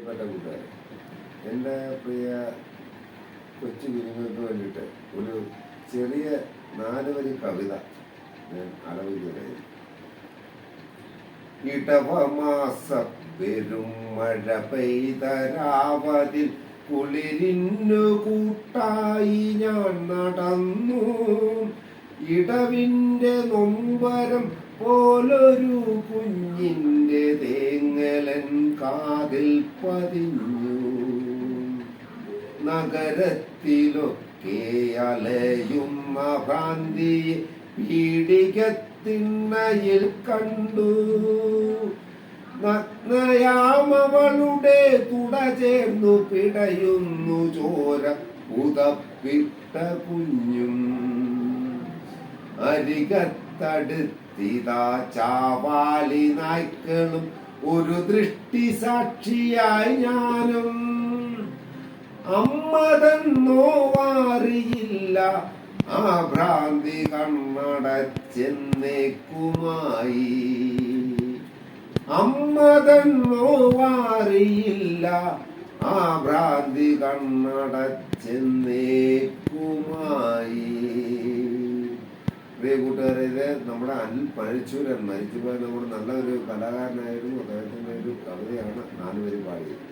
കൂട്ടുകാരെ, എൻ്റെ പ്രിയ കൊച്ചു കുഞ്ഞുങ്ങൾക്ക് വേണ്ടിയിട്ട് ഒരു ചെറിയ 4 വരി കവിത ഞാൻ ആലപിക്കുകയായിരുന്നു. ഇടവമാസ പെരും മഴ പെയ്തരാവതിൽ കുളിരിന്നു കൂട്ടായി ഞാൻ നടന്നു. ഇടവിൻ്റെ നൊമ്പരം പോലൊരു കുഞ്ഞിൻ്റെ തേങ്ങലൻ കാതിൽ പതിഞ്ഞു. നഗരത്തിലൊക്കെ അലയുന്ന ഭ്രാന്തിയെ പീഡികത്തിണ്ണയിൽ കണ്ടു. നഗ്നയാമവളുടെ തുട ചേർന്നു പിടയുന്നു ചോര പുതപ്പിട്ട കുഞ്ഞും. അരികത്തടുത്തിതാ ചാവാലി നായ്ക്കളും ഒരു ദൃഷ്ടി സാക്ഷിയായി ഞാനും. അമ്മതൻ നോവാറിയില്ല ആ ഭ്രാന്തി കണ്ണടച്ചെന്നേക്കുമായി. അമ്മതൻ നോവാറിയില്ല ആ ഭ്രാന്തി കണ്ണടച്ചെന്നേക്കുമായി. പ്രിയ കൂട്ടുകാരെ, ഇത് നമ്മുടെ അനിൽ പഴച്ചൂരൻ മരിച്ചുപോയ നമ്മുടെ നല്ലൊരു കലാകാരനായിരുന്നു. അദ്ദേഹത്തിൻ്റെ ഒരു കവിതയാണ് 4 വരി പാടിയത്.